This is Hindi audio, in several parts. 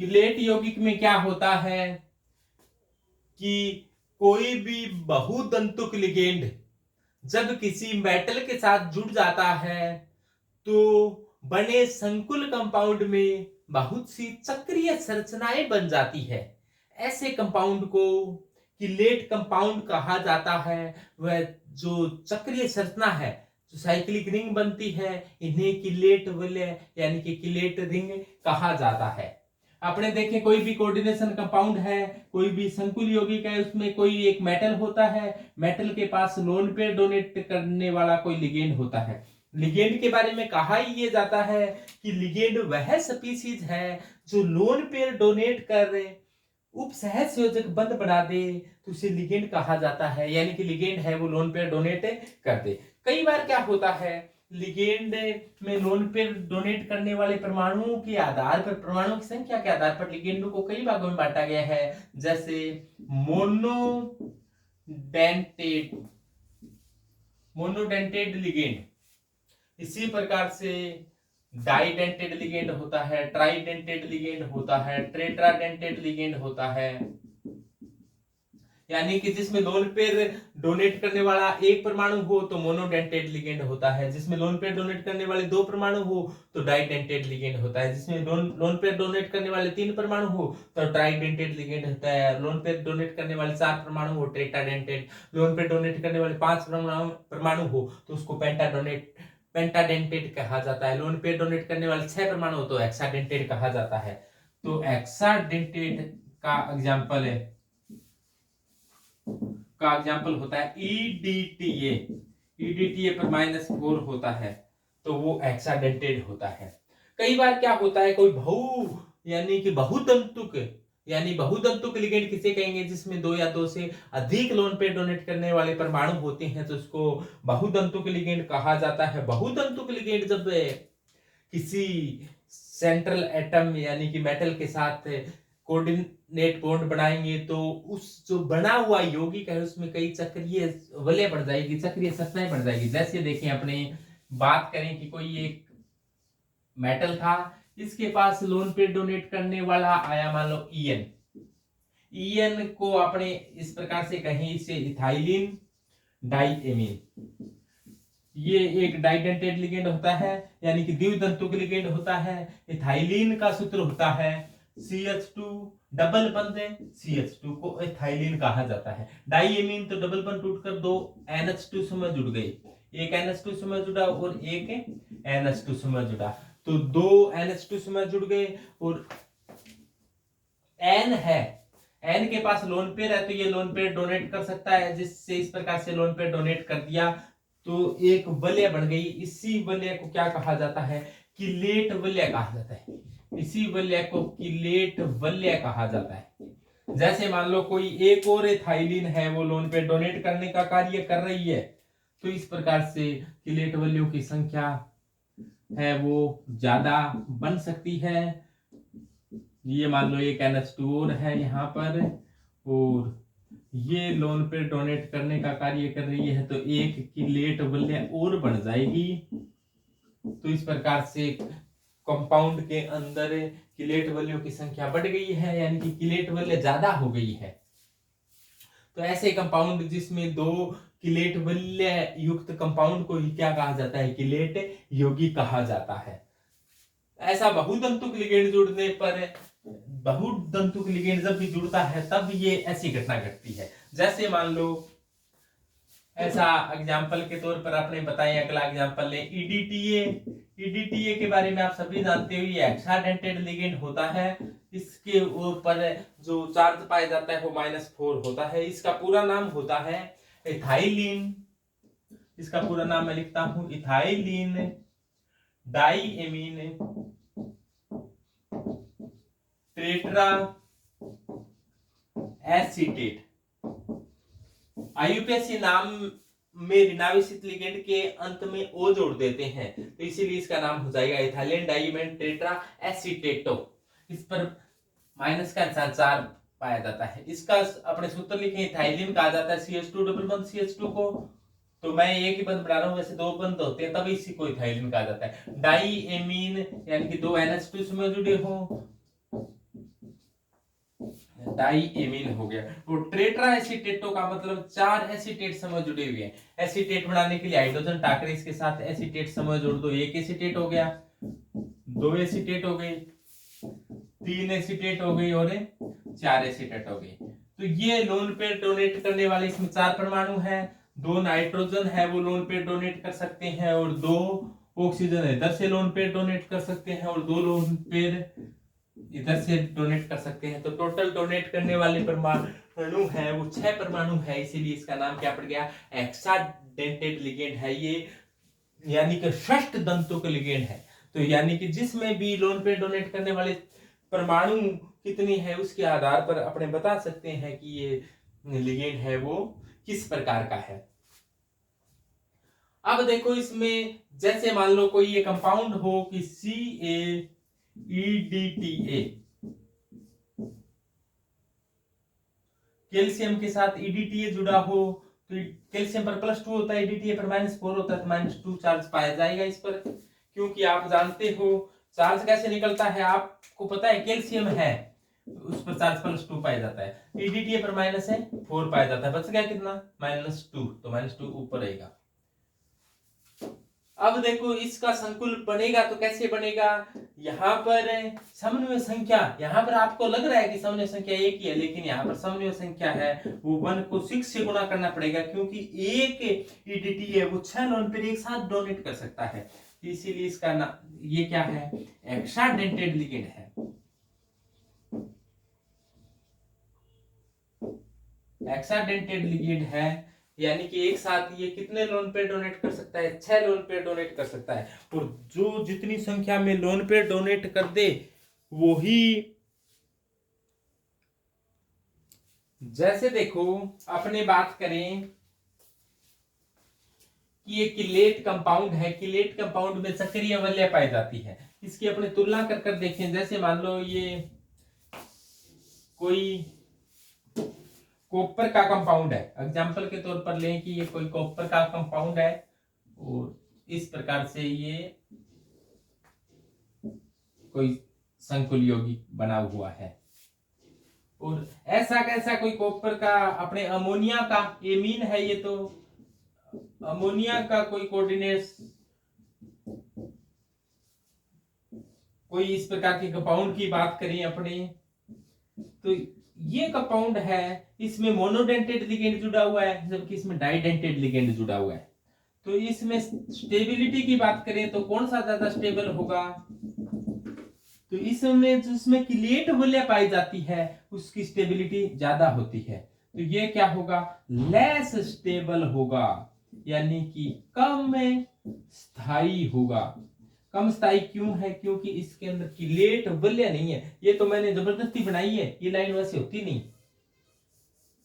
किलेट यौगिक में क्या होता है कि कोई भी बहुतंतुक लिगेंड जब किसी मेटल के साथ जुड़ जाता है तो बने संकुल कंपाउंड में बहुत सी चक्रीय संरचनाएं बन जाती है। ऐसे कंपाउंड को किलेट कंपाउंड कहा जाता है। वह जो चक्रीय संरचना है, जो साइक्लिक रिंग बनती है, इन्हें किलेट वलय यानी कि किलेट रिंग कहा जाता है। आपने देखे कोई भी कोऑर्डिनेशन कंपाउंड है, कोई भी संकुल यौगिक है, उसमें कोई एक मेटल होता है, मेटल के पास लोन पेयर डोनेट करने वाला कोई लिगेंड होता है। लिगेंड के बारे में कहा ही ये जाता है कि लिगेंड वह स्पीसीज है जो लोन पेयर डोनेट कर उपसहज संयोजक बंध बना दे तो उसे लिगेंड कहा जाता है, यानी कि लिगेंड है वो लोन पेयर डोनेट कर दे। कई बार क्या होता है, लिगेंड में लोन पेयर डोनेट करने वाले परमाणुओं के आधार पर, परमाणुओं की संख्या के आधार पर लिगेंडों को कई भागों में बांटा गया है, जैसे मोनोडेंटेड लिगेंड, इसी प्रकार से डाइडेंटेड लिगेंड होता है, ट्राइडेंटेड लिगेंड होता है, टेट्राडेंटेड लिगेंड होता है, यानी कि जिसमें लोन पेयर डोनेट करने वाला एक परमाणु हो तो मोनोडेंटेड लिगेंड होता है, जिसमें लोन पेयर डोनेट करने वाले दो परमाणु हो तो डाइडेंटेड लिगेंड होता है, जिसमें लोन पेयर डोनेट करने वाले तीन परमाणु हो तो ट्राइडेंटेड लिगेंड होता है, लोन पेयर डोनेट करने वाले चार परमाणु हो टेट्राडेंटेड, लोन पेयर डोनेट करने वाले पांच परमाणु हो तो उसको पेंटाडेंटेड कहा जाता है, लोन पेयर डोनेट करने वाले छह परमाणु हो तो हेक्साडेंटेड कहा जाता है। तो हेक्साडेंटेड का एग्जाम्पल होता है ईडीटीए, ईडीटीए पर -4 होता है तो वो हेक्साडेंटेड होता है। कई बार क्या होता है, कोई बहुतंतुक लिगेंड किसे कहेंगे, जिसमें दो या दो से अधिक लोन पेयर डोनेट करने वाले परमाणु होते हैं तो उसको बहुतंतुक लिगेंड कहा जाता है। बहुतंतुक लिगेंड जब किसी सेंट्रल एटम यानी कि मेटल के साथ कोऑर्डिनेट बॉन्ड बनाएंगे तो उस जो बना हुआ यौगिक है उसमें कई चक्रीय वलय बढ़ जाएगी, चक्रीय संरचनाएं बढ़ जाएगी। जैसे देखें, अपने बात करें कि कोई एक मेटल था, इसके पास लोन पेयर डोनेट करने वाला आया मान लो ईएन को अपने इस प्रकार से कहें, इसे इथाइलिन डाइएमीन, ये एक डाइडेंटेड लिगेंड होता है यानी कि द्वितंतुक लिगेंड होता है। इथाइलिन का सूत्र होता है CH2 डबल बंध CH2 को इथाइलिन कहा जाता है। डाइएमीन तो डबल बंध टूटकर दो NH2 समूह जुड़ गए, एक NH2 समूह जुड़ा और एक NH2 समूह जुड़ा, तो दो NH2 समूह जुड़ गए और N है, N के पास लोन पेयर है तो ये लोन पेयर डोनेट कर सकता है, जिससे इस प्रकार से लोन पेयर डोनेट कर दिया तो एक वलय बन गई। इसी वलय को क्या कहा जाता है, किलेट वलय कहा जाता है। इसी वलय को किलेट वलय कहा जाता है। जैसे मान लो कोई एक और एथाइलिन है, वो लोन पेयर डोनेट करने का कार्य कर रही है, तो इस प्रकार से किलेट वलयों की संख्या है वो ज्यादा बन सकती है। ये मान लो एक NH2 और है यहाँ पर और ये लोन पेयर डोनेट करने का कार्य कर रही है तो एक किलेट वलय और बन जाएगी। तो इस प्रकार से कंपाउंड के अंदर किलेट वलयों की संख्या बढ़ गई है, यानी कि किलेट वलय ज्यादा हो गई है। तो ऐसे कंपाउंड जिसमें दो किलेट वलय युक्त कंपाउंड को ही क्या कहा जाता है, किलेट यौगिक कहा जाता है। ऐसा बहुतंतुक लिगेंड जुड़ने पर, बहुतंतुक लिगेंड जब भी जुड़ता है तब ये ऐसी घटना घटती है। जैसे मान लो ऐसा एग्जाम्पल के तौर पर आपने बताया, अगला एग्जाम्पल है ईडीटीए। ईडीटीए के बारे में आप सभी जानते हो, ये हेक्साडेंटेड लिगेंड होता है, इसके ऊपर जो चार्ज पाया जाता है वो -4 होता है। इसका पूरा नाम होता है इथाइलिन, इसका पूरा नाम मैं लिखता हूं ethylene diamine tetra acetate. IUPAC नाम में ऋणावेशित लिगेंड के अंत में ओ जोड़ देते हैं तो इसीलिए इसका नाम हो जाएगा इथाइलिन डाइएमीन टेट्रा एसीटेटो। इस पर माइनस का निशान 4 पाया जाता है। इसका अपने सूत्र लिखें, इथाइलिन कहा जाता है CH2 डबल बंध CH2 को, तो मैं एक ही बंध बना रहा हूं, वैसे दो बंध होते हैं तब इसी को इथाइलिन कहा जाता है। डाइएमीन यानी कि दो NH2 समूह जुड़े हो डाइएमीन हो गया। और टेट्रा एसीटेटो का मतलब 4 एसीटेट समूह जुड़े हुए हैं। एसीटेट बनाने के लिए हाइड्रोजन टाकरे इसके साथ एसीटेट समूह जोड़ दो, 1 एसीटेट हो गया, 2 एसीटेट हो गई, 3 एसीटेट हो गई और 4 एसीटेट हो गई। तो ये लोन पेयर डोनेट करने वाले इसमें 4 परमाणु है, 2 नाइट्रोजन है वो लोन पेयर डोनेट कर सकते हैं और 2 ऑक्सीजन इधर से लोन पेयर डोनेट कर सकते हैं और 2 लोन पेयर इधर से डोनेट कर सकते हैं। तो टोटल डोनेट करने वाले परमाणु है वो 6 परमाणु है, इसीलिए इसका नाम क्या पड़ गया, हेक्साडेंटेड लिगेंड है ये, यानी कि षष्ठ दंतुक लिगेंड है। तो यानी कि जिसमें भी लोन पेयर डोनेट करने वाले परमाणु कितनी है उसके आधार पर अपने बता सकते हैं कि ये लिगेंड है वो किस प्रकार का है। अब देखो इसमें जैसे मान लो कोई ये कंपाउंड हो कि CaEDTA, कैल्शियम के साथ EDTA जुड़ा हो तो कैल्शियम पर +2 होता है, EDTA पर -4 होता है, तो -2 चार्ज पाया जाएगा इस पर। क्योंकि आप जानते हो चार्ज कैसे निकलता है, आपको पता है कैल्शियम है उस पर चार्ज +2 पाया जाता है, EDTA पर -4 पाया जाता है, बच गया कितना -2, तो -2 ऊपर रहेगा। अब देखो इसका संकुल बनेगा तो कैसे बनेगा, यहाँ पर समन्वय संख्या, यहाँ पर आपको लग रहा है कि समन्वय संख्या 1 ही है, लेकिन यहाँ पर समन्वय संख्या है वो 1 को 6 से गुणा करना पड़ेगा, क्योंकि एक EDTA है वो 6 लोन पेयर एक साथ डोनेट कर सकता है, इसीलिए इसका नाम ये क्या है, हेक्साडेंटेड लिगेंड है। हेक्साडेंटेड लिगेंड है, यानी कि एक साथ ये कितने लोन पेयर डोनेट कर सकता है, 6 लोन पेयर डोनेट कर सकता है। और जो जितनी संख्या में लोन पेयर डोनेट कर दे वो ही, जैसे देखो अपने बात करें कि ये किलेट कंपाउंड है, किलेट कंपाउंड में सक्रिय अवल्य पाई जाती है, इसकी अपने तुलना कर कर देखें। जैसे मान लो ये कोई कॉपर का कंपाउंड है, एग्जांपल के तौर पर लें कि ये कोई कॉपर का कंपाउंड है और इस प्रकार से ये कोई संकुल यौगिक बना हुआ है, और ऐसा कैसा कोई कॉपर का अपने अमोनिया का एमीन है, ये तो अमोनिया का कोई कोऑर्डिनेट्स, कोई इस प्रकार के कंपाउंड की बात करें अपने, तो ये कंपाउंड है इसमें मोनोडेंटेड लिगेंड जुड़ा हुआ है, जबकि इसमें डाइडेंटेड लिगेंड जुड़ा हुआ है। तो इसमें स्टेबिलिटी की बात करें तो कौन सा ज्यादा स्टेबल होगा, तो इसमें जिसमें किलेट वलय पाई जाती है उसकी स्टेबिलिटी ज्यादा होती है, तो ये क्या होगा, लेस स्टेबल होगा, यानी कि कम स्थायी होगा। कम स्थायी क्यों है, क्योंकि इसके अंदर किलेट वलय नहीं है। ये तो मैंने जबरदस्ती बनाई है, ये लाइन वैसे होती नहीं,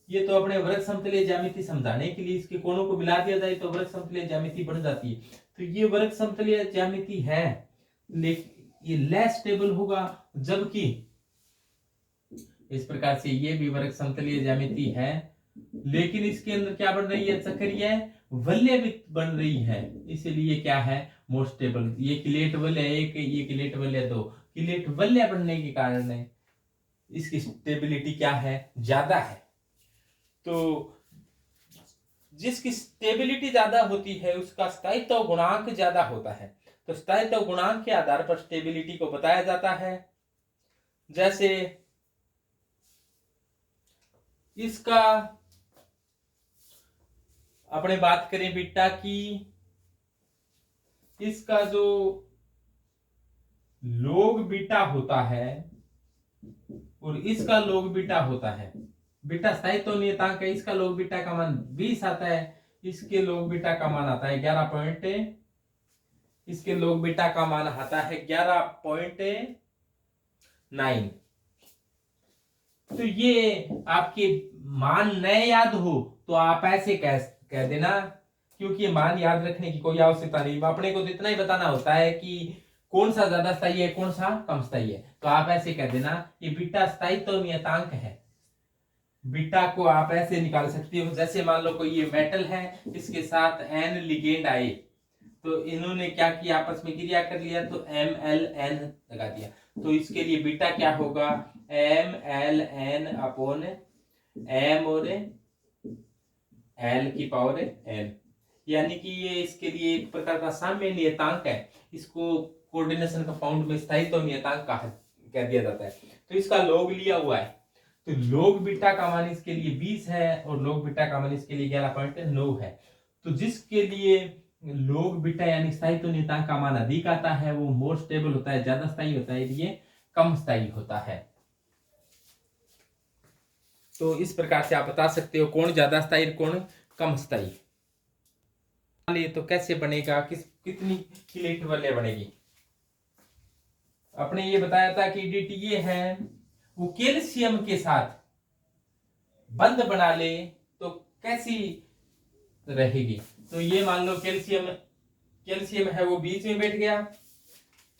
ये तो अपने वर्ग समतलीय ज्यामिति समझाने के लिए इसके कोणों को मिला दिया जाए तो वर्ग समतलीय ज्यामिति बन जाती है। तो ये वर्ग समतलीय ज्यामिति है, लेकिन ये लेस स्टेबल होगा, जबकि इस प्रकार से ये भी वर्ग समतलीय ज्यामिति है, लेकिन इसके अंदर क्या बन रही है, सक्रिय वलय भी बन रही है, इसीलिए क्या है, मोर स्टेबल। ये किलेट वलय 1, ये किलेट वलय 2, किलेट वलय बनने के कारण इसकी स्टेबिलिटी क्या है, ज्यादा है। तो जिसकी स्टेबिलिटी ज्यादा होती है उसका स्थायित्व गुणांक ज्यादा होता है, तो स्थायित्व गुणांक के आधार पर स्टेबिलिटी को बताया जाता है। जैसे इसका अपने बात करें बीटा की, इसका जो लोग बीटा होता है और इसका लोग बीटा होता है, बीटा स्थायित्व नियतांक है, इसका लोग बीटा का मान 20 आता है, इसके लोग बीटा का मान आता है 11 इसके लोग बीटा का मान आता है 11.9। तो ये आपके मान नए याद हो तो आप ऐसे कह देना, क्योंकि ये मान याद रखने की कोई आवश्यकता नहीं, अपने को तो इतना ही बताना होता है कि कौन सा ज्यादा स्थायी है कौन सा कम स्थायी है। तो आप ऐसे कह देना ये बीटा स्थायित्व नियतांक है, बीटा को आप ऐसे निकाल सकते हो। जैसे मान लो कोई ये मेटल है, इसके साथ n लिगेंड आए, तो इन्होंने क्या किया, आपस में क्रिया कर लिया, तो MlN लगा दिया, तो इसके लिए बीटा क्या होगा, MLN अपॉन M और L की पावर N, यानी कि ये इसके लिए एक प्रकार का साम्य नियतांक है। इसको कोऑर्डिनेशन कंपाउंड में स्थायित्व नियतांक कह दिया जाता है। तो इसका लॉग लिया हुआ है, तो लॉग बीटा का मान इसके लिए 20 है और लॉग बीटा का मान इसके लिए 11.9 है। तो जिसके लिए लॉग बीटा यानी स्थायित्व नियतांक का मान अधिक आता है वो मोर स्टेबल होता है, ज्यादा स्थायी होता है, ये कम स्थायी होता है। तो इस प्रकार से आप बता सकते हो कौन ज्यादा स्थायी कौन कम स्थायी। तो कैसे बनेगा, कितनी किलेट वलय बनेगी। आपने ये बताया था कि DTA है वो कैल्शियम के साथ बंध बना ले तो कैसी रहेगी। तो ये मान लो कैल्शियम है वो बीच में बैठ गया,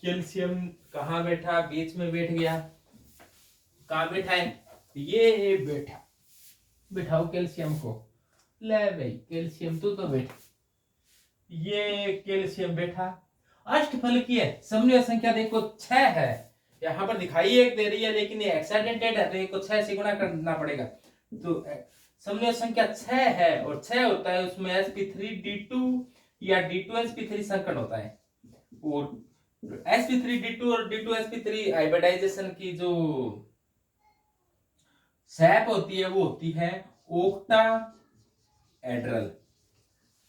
कैल्शियम कहाँ बैठा, बीच में बैठ गया। कहाँ बैठा है, ये बैठाओ कैल्शियम को, ले भाई कैल्शियम तो बैठ, ये कैल्शियम बैठा। अष्टफलकीय है, समन्वय संख्या देखो 6 है, यहाँ पर दिखाई 1 दे रही है लेकिन ये एक्सीडेंटेड है तो एक को 6 से गुणा करना पड़ेगा। तो समन्वय संख्या 6 है और 6 होता है उसमें sp3d2 या d2sp3 संकरण होता है। और sp3d2 और d2sp3 हाइब्रिडाइजेशन की जो सैप होती है वो होती है ओक्टाहेड्रल।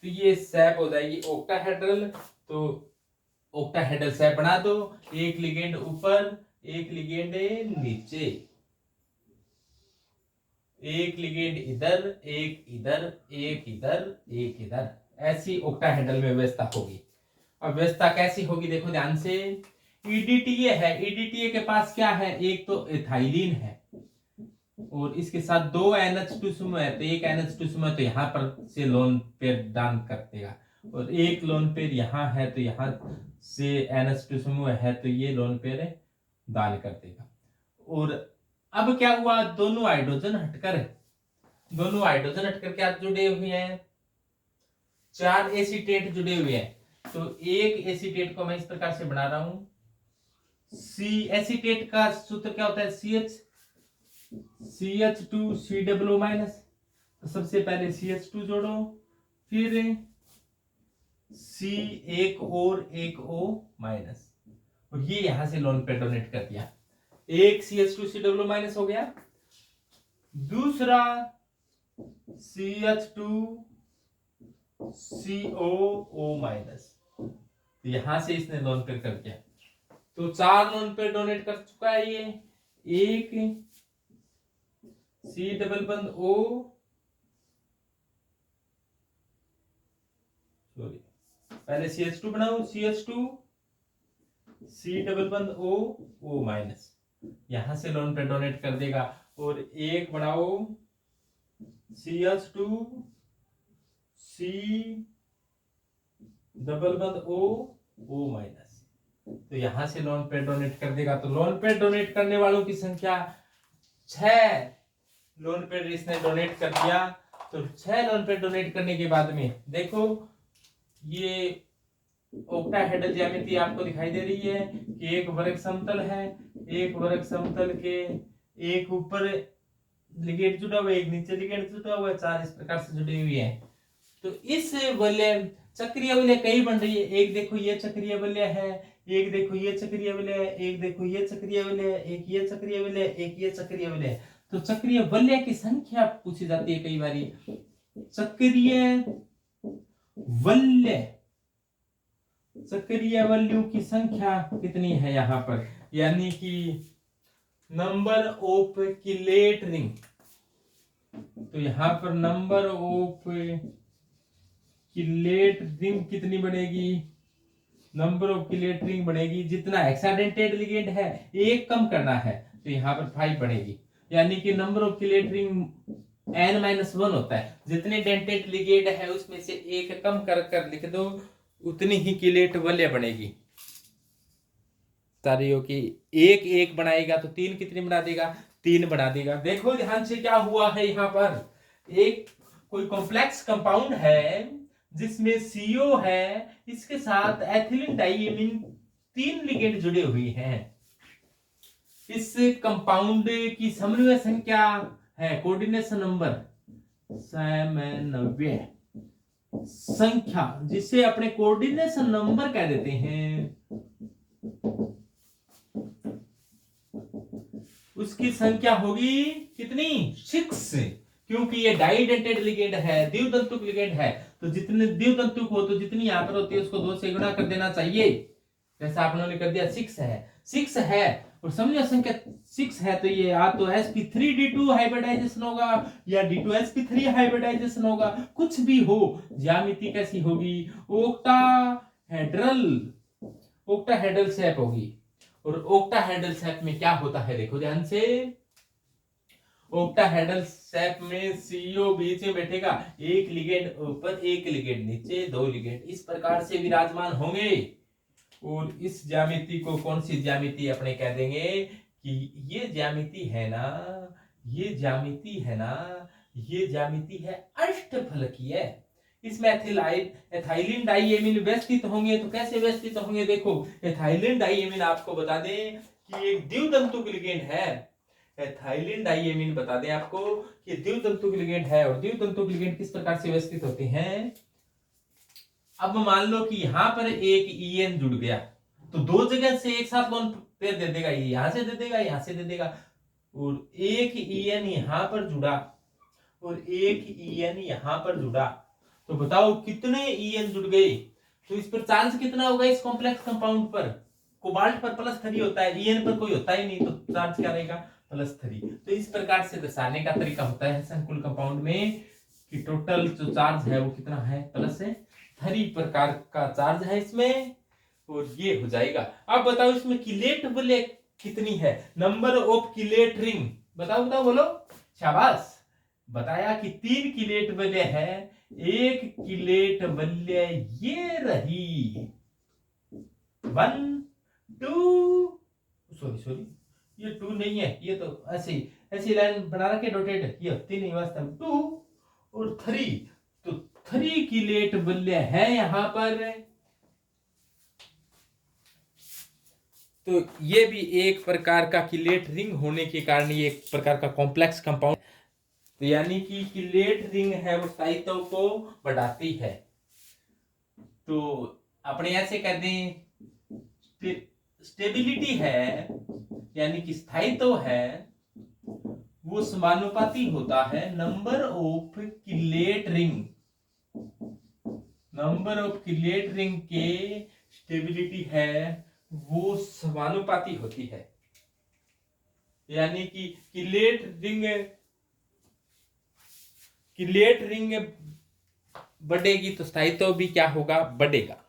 तो ये सैप हो जाएगी ओक्टाहेड्रल। तो ओक्टाहेड्रल सैप बना दो, एक लिगेंड ऊपर एक लिगेंड नीचे, एक लिगेंड इधर एक इधर एक इधर एक इधर, ऐसी ओक्टाहेड्रल में व्यवस्था होगी। अब व्यवस्था कैसी होगी देखो ध्यान से। EDTA है, EDTA के पास क्या है, एक तो एथाइलिन है और इसके साथ 2 NH2 समूह है, तो एक NH2 समूह तो यहाँ पर से लोन पेयर दान कर देगा और एक लोन पेयर यहाँ है तो यहाँ से NH2 समूह है तो ये लोन पेयर दान कर देगा। और अब क्या हुआ, दोनों हाइड्रोजन हटकर क्या जुड़े हुए हैं, 4 एसीटेट जुड़े हुए हैं। तो एक एसीटेट को मैं इस प्रकार से बना रहा हूं, सी एसीटेट का सूत्र क्या होता है, CH2COO माइनस। तो सबसे पहले CH2 जोड़ो, फिर C एक और एक O माइनस, और ये यहां से लोन पे डोनेट कर दिया। एक CH2COO माइनस हो गया, दूसरा CH2COO माइनस, यहां से इसने लोन पे कर दिया। तो 4 लोन पे डोनेट कर चुका है ये। एक C डबल बंद O, सॉरी पहले CH2 बनाओ, CH2 C डबल बंद O माइनस, यहां से लोन पे डोनेट कर देगा। और एक बनाओ CH2 C डबल बंद O माइनस, तो यहां से लोन पे डोनेट कर देगा। तो लोन पे डोनेट करने वालों की संख्या 6 लोन पे इसने डोनेट कर दिया। तो 6 लोन पे डोनेट करने के बाद में देखो ये ओक्टाहेड्रल ज्यामिति आपको दिखाई दे रही है कि एक वर्ग समतल है, एक वर्ग समतल के एक ऊपर लिगेंड जुड़ा हुआ है, एक नीचे लिगेंड जुड़ा हुआ है, 4 इस प्रकार से जुड़ी हुई है। तो इस वलय चक्रीय वलय कई बन रही है, एक देखो ये चक्रीय वलय है, एक देखो ये चक्रीय वलय है, एक देखो ये चक्रीय वलय है, एक ये चक्रीय वलय है, एक ये चक्रीय वलय है। तो चक्रीय वलय की संख्या पूछी जाती है कई बारी। चक्रीय वलयों की संख्या कितनी है यहाँ पर, यानी कि नंबर ऑफ किलेट रिंग। तो यहाँ पर नंबर ऑफ किलेट रिंग कितनी बनेगी, नंबर ऑफ किलेट रिंग बनेगी, जितना हेक्साडेंटेड लिगेंड है एक कम करना है तो यहाँ पर 5 बनेगी, यानी कि number of chelate ring n-1 होता है। जितने डेंटेड लिगेंड है उसमें से एक कम कर लिख दो, उतनी ही किलेट वलय बनेगी। सारियों की एक एक बनाएगा तो 3 कितनी बना देगा, 3 बना देगा। देखो ध्यान से क्या हुआ है, यहाँ पर एक कोई कॉम्प्लेक्स कंपाउंड है जिसमें CO है, इसके साथ एथिलीन डाइमीन 3 लिगेंड जुड़े हुए हैं। इस कंपाउंड की समन्वय संख्या है कोऑर्डिनेशन नंबर 97 संख्या, जिसे अपने कोऑर्डिनेशन नंबर कह देते हैं, उसकी संख्या होगी कितनी 6, क्योंकि ये डाइडेंटेड लिगेंड है, द्वितंतुक लिगेंड है, तो जितने द्वितंतुक हो तो जितनी यहां पर होती है उसको 2 से गुणा कर देना चाहिए, जैसा आप लोगों ने कर दिया। 6 है और समझो संख्या 6 है, तो ये या तो sp3d2 हाइब्रिडाइजेशन होगा या d2sp3 हाइब्रिडाइजेशन होगा, कुछ भी हो। ज्यामिति कैसी होगी, ओक्टाहेड्रल शेप होगी। और ओक्टाहेड्रल शेप में क्या होता है, देखो ध्यान से, ओक्टाहेड्रल शेप में सीओ बीच में बैठेगा, एक लिगेंड ऊपर एक लिगेंड नीचे, 2 लिगेंड इस प्रकार से विराजमान होंगे। और इस ज्यामिति को कौन सी ज्यामिति अपने कह देंगे कि ये ज्यामिति है ना, ये ज्यामिति है अष्टफलकीय। इसमें एथाइलिन डाइएमिन व्यवस्थित होंगे, तो कैसे व्यवस्थित होंगे, देखो एथाइलिन डाइएमिन आपको बता दें कि एक द्वितंतुक लिगेंड है। एथाइलिन डाइएमिन बता दें आपको कि द्वितंतुक लिगेंड है, और द्वितंतुक लिगेंड किस प्रकार से व्यवस्थित होते हैं। अब मान लो कि यहां पर एक ईएन जुड़ गया, तो 2 जगह से एक साथ लोन पेयर दे देगा, यहां से दे देगा, यहां से दे देगा, और एक ईएन यहां पर जुड़ा और एक ईएन यहां पर जुड़ा, तो बताओ कितने ईएन जुड़ गए, तो इस पर चार्ज कितना होगा इस कॉम्प्लेक्स कंपाउंड पर। कोबाल्ट पर +3 होता है, ईएन पर कोई होता ही नहीं, तो चार्ज क्या रहेगा +3। तो इस प्रकार से दर्शाने का तरीका होता है संकुल कंपाउंड में कि टोटल जो चार्ज है वो कितना है, +3 प्रकार का चार्ज है इसमें, और ये हो जाएगा। अब बताओ इसमें किलेट वलय कितनी है, नंबर ऑफ किलेट रिंग बताओ बोलो, शाबाश, बताया कि 3 किलेट वलय है, एक किलेट वलय ये रही 1 2, सॉरी ये 2 नहीं है, ये तो ऐसी लाइन बना रखे डॉटेड, ये 3 नहीं वास्तव में 2 और 3, तो 3 किलेट वलय है यहां पर। तो ये भी एक प्रकार का किलेट रिंग होने के कारण ये एक प्रकार का कॉम्प्लेक्स कंपाउंड, तो यानी कि किलेट रिंग है वो स्थायित्व को बढ़ाती है। तो अपने ऐसे कह दें, फिर स्टेबिलिटी है यानी कि स्थायित्व है वो समानुपाती होता है नंबर ऑफ किलेट रिंग के स्टेबिलिटी है वो समानुपाती होती है, यानी कि किलेट रिंग बढ़ेगी तो स्थायित्व भी क्या होगा, बढ़ेगा।